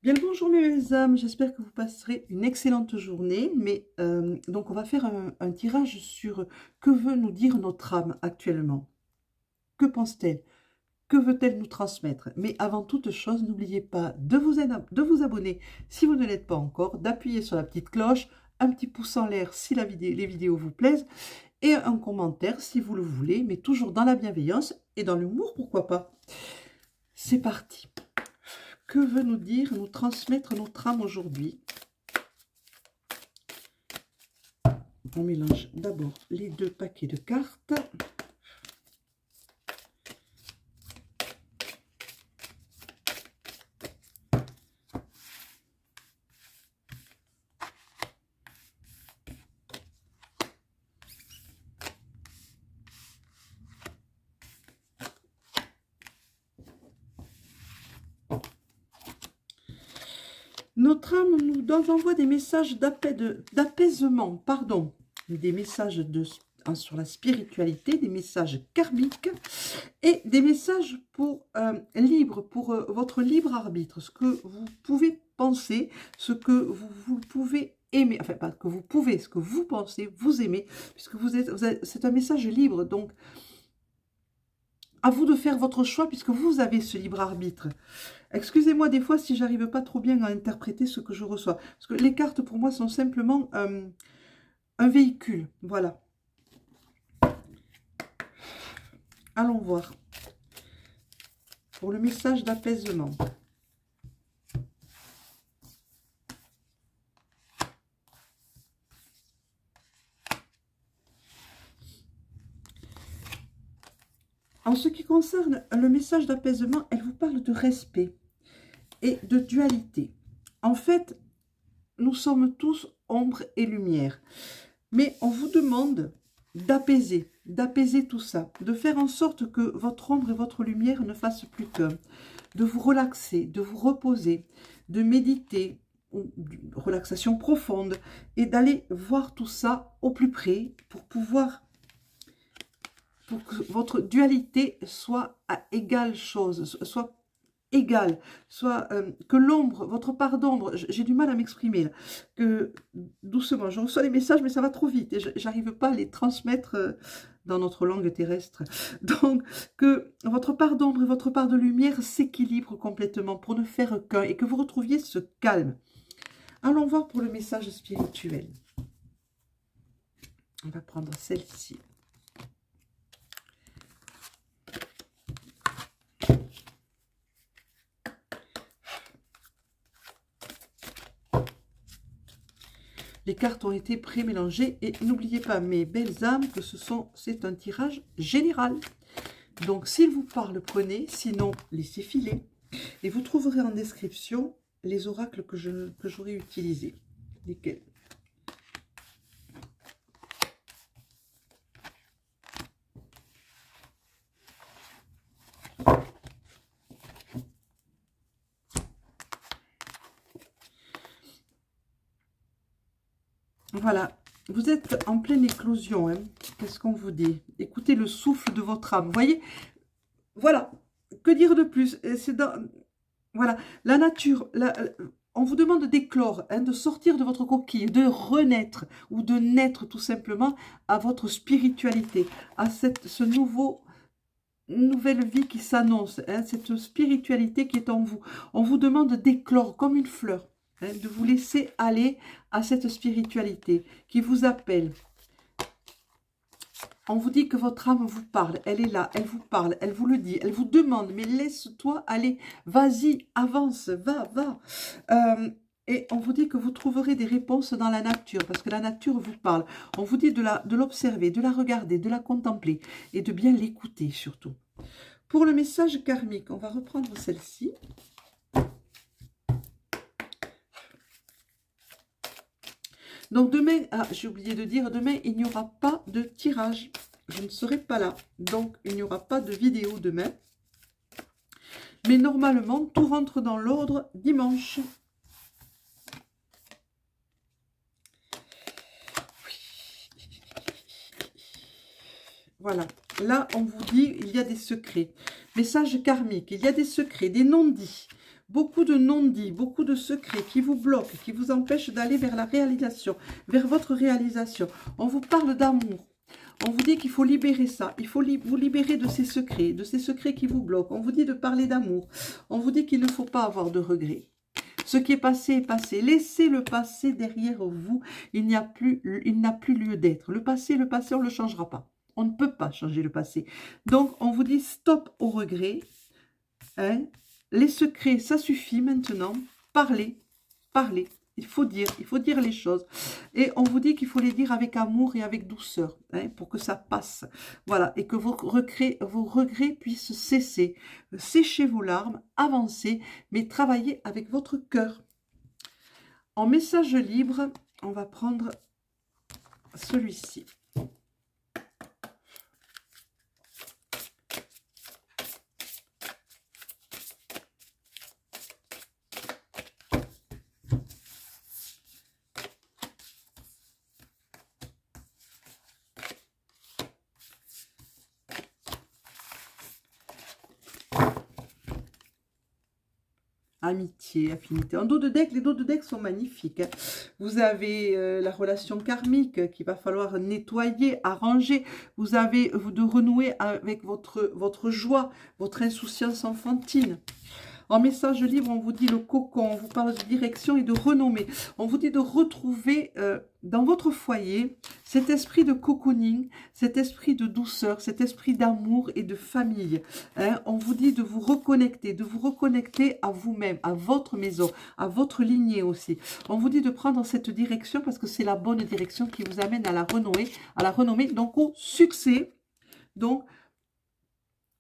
Bien le bonjour mes belles âmes, j'espère que vous passerez une excellente journée. Donc on va faire un tirage sur que veut nous dire notre âme actuellement. Que pense-t-elle? Que veut-elle nous transmettre? Mais avant toute chose, n'oubliez pas de vous abonner si vous ne l'êtes pas encore, d'appuyer sur la petite cloche, un petit pouce en l'air si les vidéos vous plaisent, et un commentaire si vous le voulez, mais toujours dans la bienveillance et dans l'humour, pourquoi pas. C'est parti. Que veut nous dire, nous transmettre notre âme aujourd'hui? On mélange d'abord les deux paquets de cartes. Notre âme nous envoie des messages d'apaisement, pardon, des messages sur la spiritualité, des messages karmiques et des messages pour votre libre arbitre, ce que vous pouvez penser, ce que vous pouvez aimer, enfin pas que vous pouvez, ce que vous pensez, vous aimez, puisque c'est un message libre, donc à vous de faire votre choix puisque vous avez ce libre arbitre. Excusez-moi des fois si j'arrive pas trop bien à interpréter ce que je reçois. Parce que les cartes pour moi sont simplement un véhicule. Voilà. Allons voir. Pour le message d'apaisement. En ce qui concerne le message d'apaisement, elle vous parle de respect et de dualité. En fait, nous sommes tous ombre et lumière. Mais on vous demande d'apaiser tout ça, de faire en sorte que votre ombre et votre lumière ne fassent plus qu'un, de vous relaxer, de vous reposer, de méditer, relaxation profonde, et d'aller voir tout ça au plus près pour que votre dualité soit à égale chose, soit égale, soit que l'ombre, votre part d'ombre, j'ai du mal à m'exprimer, que doucement, je reçois les messages mais ça va trop vite et j'arrive pas à les transmettre dans notre langue terrestre. Donc, que votre part d'ombre et votre part de lumière s'équilibrent complètement pour ne faire qu'un et que vous retrouviez ce calme. Allons voir pour le message spirituel. On va prendre celle-ci. Les cartes ont été pré-mélangées et n'oubliez pas, mes belles âmes, que c'est un tirage général. Donc, s'il vous parle, prenez, sinon, laissez filer. Et vous trouverez en description les oracles que j'aurai utilisés. Lesquels? Voilà, vous êtes en pleine éclosion. Hein. Qu'est-ce qu'on vous dit? Écoutez le souffle de votre âme. Vous voyez? Voilà, que dire de plus? Voilà, la nature, on vous demande d'éclore, hein, de sortir de votre coquille, de renaître ou de naître tout simplement à votre spiritualité, à nouvelle vie qui s'annonce, hein, cette spiritualité qui est en vous. On vous demande d'éclore comme une fleur. De vous laisser aller à cette spiritualité qui vous appelle. On vous dit que votre âme vous parle, elle est là, elle vous parle, elle vous le dit, elle vous demande, mais laisse-toi aller, vas-y, avance, va. Et on vous dit que vous trouverez des réponses dans la nature, parce que la nature vous parle. On vous dit de l'observer, de la regarder, de la contempler, et de bien l'écouter surtout. Pour le message karmique, on va reprendre celle-ci. Donc demain, j'ai oublié de dire, demain, il n'y aura pas de tirage. Je ne serai pas là. Donc, il n'y aura pas de vidéo demain. Mais normalement, tout rentre dans l'ordre dimanche. Voilà. Là, on vous dit, il y a des secrets. Message karmique, il y a des secrets, des non-dits. beaucoup de non-dits, beaucoup de secrets qui vous bloquent, qui vous empêchent d'aller vers la réalisation, vers votre réalisation. On vous parle d'amour. On vous dit qu'il faut libérer ça. Il faut vous libérer de ces secrets qui vous bloquent. On vous dit de parler d'amour. On vous dit qu'il ne faut pas avoir de regrets. Ce qui est passé est passé. Laissez le passé derrière vous. Il n'a plus lieu d'être. Le passé, on ne le changera pas. On ne peut pas changer le passé. Donc, on vous dit stop au regret. Hein? Les secrets, ça suffit maintenant. Parlez, parlez. Il faut dire les choses. Et on vous dit qu'il faut les dire avec amour et avec douceur, hein, pour que ça passe. Voilà, et que vos regrets puissent cesser. Séchez vos larmes, avancez, mais travaillez avec votre cœur. En message libre, on va prendre celui-ci. Amitié, affinité. En dos de deck, les dos de deck sont magnifiques. Hein. Vous avez la relation karmique qu'il va falloir nettoyer, arranger. Vous avez de renouer avec votre joie, votre insouciance enfantine. En message libre, on vous dit le cocon, on vous parle de direction et de renommée. On vous dit de retrouver dans votre foyer cet esprit de cocooning, cet esprit de douceur, cet esprit d'amour et de famille. Hein. On vous dit de vous reconnecter à vous-même, à votre maison, à votre lignée aussi. On vous dit de prendre cette direction parce que c'est la bonne direction qui vous amène à la renommée, donc au succès. Donc,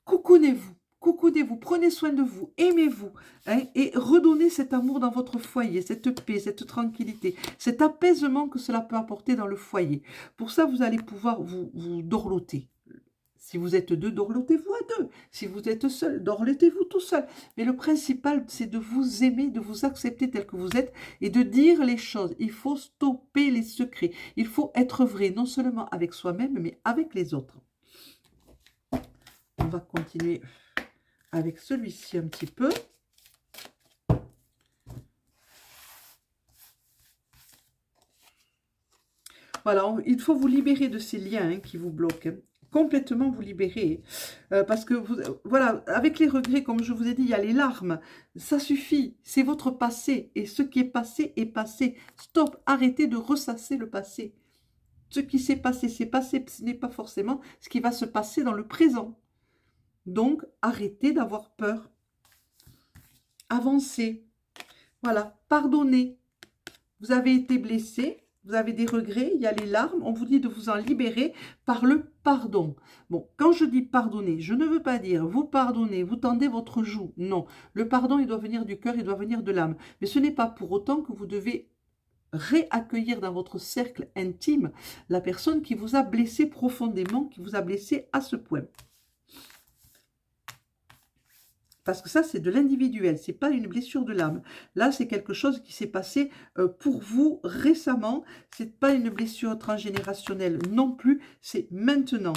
cocoonez-vous. Coucounez-vous, prenez soin de vous, aimez-vous, hein, et redonnez cet amour dans votre foyer, cette paix, cette tranquillité, cet apaisement que cela peut apporter dans le foyer. Pour ça, vous allez pouvoir vous dorloter. Si vous êtes deux, dorlotez-vous à deux. Si vous êtes seul, dorlotez-vous tout seul. Mais le principal, c'est de vous aimer, de vous accepter tel que vous êtes et de dire les choses. Il faut stopper les secrets. Il faut être vrai, non seulement avec soi-même, mais avec les autres. On va continuer avec celui-ci un petit peu. Voilà, il faut vous libérer de ces liens hein, qui vous bloquent. Hein. Complètement vous libérer. Parce que, voilà, avec les regrets, comme je vous ai dit, il y a les larmes. Ça suffit, c'est votre passé. Et ce qui est passé est passé. Stop, arrêtez de ressasser le passé. Ce qui s'est passé, ce n'est pas forcément ce qui va se passer dans le présent. Donc, arrêtez d'avoir peur. Avancez. Voilà, pardonnez. Vous avez été blessé, vous avez des regrets, il y a les larmes. On vous dit de vous en libérer par le pardon. Bon, quand je dis pardonner, je ne veux pas dire vous pardonnez, vous tendez votre joue. Non, le pardon, il doit venir du cœur, il doit venir de l'âme. Mais ce n'est pas pour autant que vous devez réaccueillir dans votre cercle intime la personne qui vous a blessé profondément, qui vous a blessé à ce point. Parce que ça, c'est de l'individuel, ce n'est pas une blessure de l'âme. Là, c'est quelque chose qui s'est passé pour vous récemment. Ce n'est pas une blessure transgénérationnelle non plus, c'est maintenant.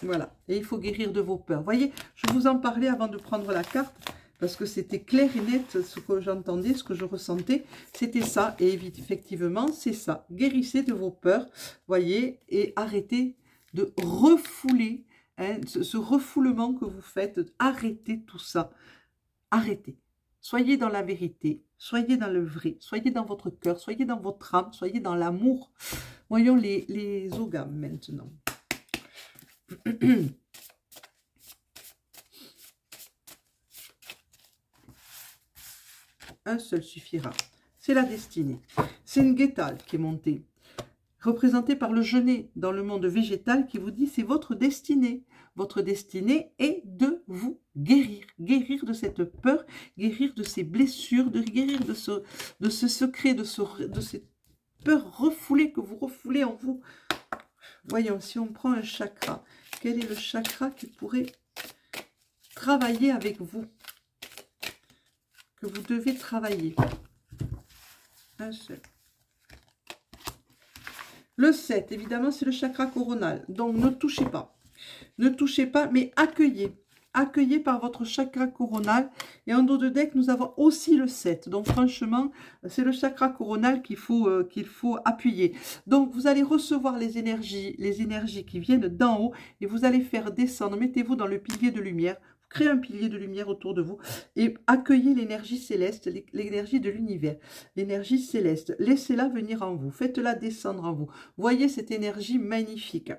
Voilà, et il faut guérir de vos peurs. Vous voyez, je vous en parlais avant de prendre la carte, parce que c'était clair et net ce que j'entendais, ce que je ressentais. C'était ça, et effectivement, c'est ça. Guérissez de vos peurs, voyez, et arrêtez de refouler. Hein, ce refoulement que vous faites, arrêtez tout ça. Arrêtez. Soyez dans la vérité, soyez dans le vrai, soyez dans votre cœur, soyez dans votre âme, soyez dans l'amour. Voyons les ogames maintenant. Un seul suffira. C'est la destinée. C'est une guétale qui est montée, représentée par le genêt dans le monde végétal qui vous dit c'est votre destinée. Votre destinée est de vous guérir. Guérir de cette peur, guérir de ces blessures, guérir de ce secret, de cette peur refoulée que vous refoulez en vous. Voyons, si on prend un chakra, quel est le chakra qui pourrait travailler avec vous? Que vous devez travailler. Un seul. Le 7, évidemment, c'est le chakra coronal. Donc, ne touchez pas. Ne touchez pas, mais accueillez. accueilli par votre chakra coronal. Et en dos de deck, nous avons aussi le 7. Donc franchement, c'est le chakra coronal qu'il faut appuyer. Donc vous allez recevoir les énergies qui viennent d'en haut et vous allez faire descendre. Mettez-vous dans le pilier de lumière. Créez un pilier de lumière autour de vous et accueillez l'énergie céleste, l'énergie de l'univers, l'énergie céleste. Laissez-la venir en vous. Faites-la descendre en vous. Voyez cette énergie magnifique.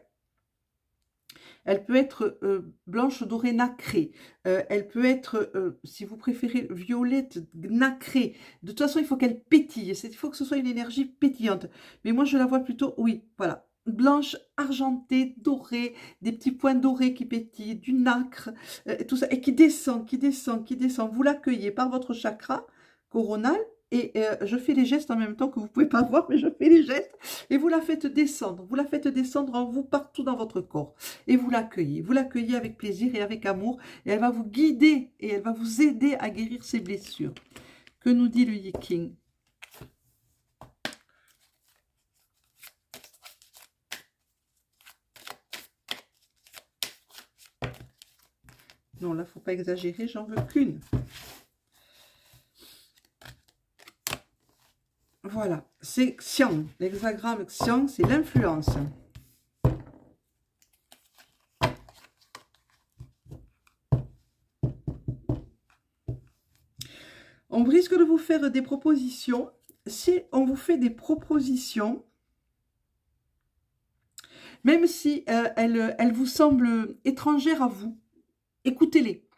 Elle peut être blanche, dorée, nacrée. Elle peut être, si vous préférez, violette, nacrée. De toute façon, il faut qu'elle pétille. Il faut que ce soit une énergie pétillante. Mais moi, je la vois plutôt, oui, voilà. Blanche, argentée, dorée, des petits points dorés qui pétillent, du nacre, tout ça, et qui descend, qui descend, qui descend. Vous l'accueillez par votre chakra coronal. Et je fais les gestes en même temps que vous ne pouvez pas voir, mais je fais les gestes. Et vous la faites descendre. Vous la faites descendre en vous partout dans votre corps. Et vous l'accueillez. Vous l'accueillez avec plaisir et avec amour. Et elle va vous guider et elle va vous aider à guérir ces blessures. Que nous dit le Yi King? Non, là, il ne faut pas exagérer. J'en veux qu'une. Voilà, c'est Xian. L'hexagramme Xian, c'est l'influence. On risque de vous faire des propositions. Si on vous fait des propositions, même si elles vous semblent étrangères à vous, écoutez-les.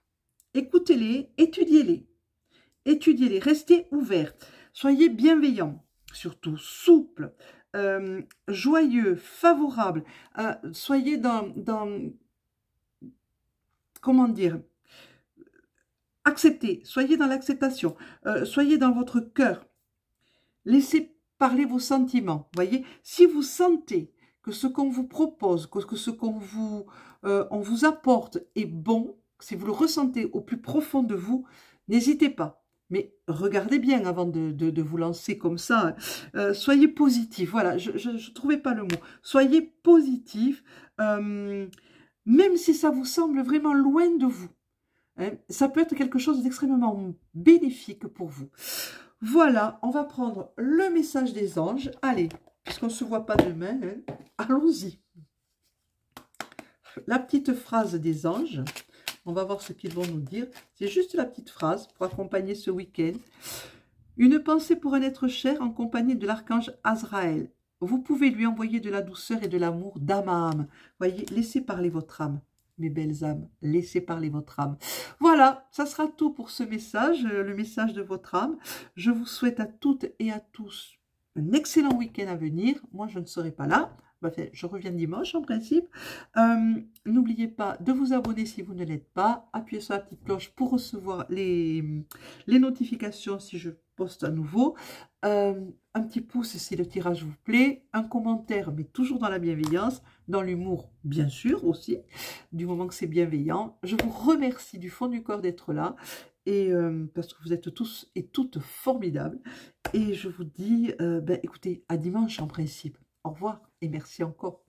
Écoutez-les, étudiez-les. Étudiez-les, restez ouverts. Soyez bienveillants, surtout souples, joyeux, favorables. Soyez dans, comment dire, acceptez, soyez dans l'acceptation, soyez dans votre cœur. Laissez parler vos sentiments. Voyez, si vous sentez que ce qu'on vous propose, que ce qu'on on vous apporte est bon, si vous le ressentez au plus profond de vous, n'hésitez pas. Mais regardez bien avant de vous lancer comme ça. Soyez positif. Voilà, je ne trouvais pas le mot. Soyez positif, même si ça vous semble vraiment loin de vous. Hein, ça peut être quelque chose d'extrêmement bénéfique pour vous. Voilà, on va prendre le message des anges. Allez, puisqu'on ne se voit pas demain, hein, allons-y. La petite phrase des anges. On va voir ce qu'ils vont nous dire. C'est juste la petite phrase pour accompagner ce week-end. Une pensée pour un être cher en compagnie de l'archange Azraël. Vous pouvez lui envoyer de la douceur et de l'amour d'âme à âme. Voyez, laissez parler votre âme, mes belles âmes. Laissez parler votre âme. Voilà, ça sera tout pour ce message, le message de votre âme. Je vous souhaite à toutes et à tous un excellent week-end à venir. Moi, je ne serai pas là. Enfin, je reviens dimanche en principe. N'oubliez pas de vous abonner si vous ne l'êtes pas. Appuyez sur la petite cloche pour recevoir les notifications si je poste à nouveau. Un petit pouce si le tirage vous plaît. Un commentaire, mais toujours dans la bienveillance. Dans l'humour, bien sûr aussi. Du moment que c'est bienveillant. Je vous remercie du fond du corps d'être là. Et parce que vous êtes tous et toutes formidables. Et je vous dis, écoutez, à dimanche en principe. Au revoir et merci encore.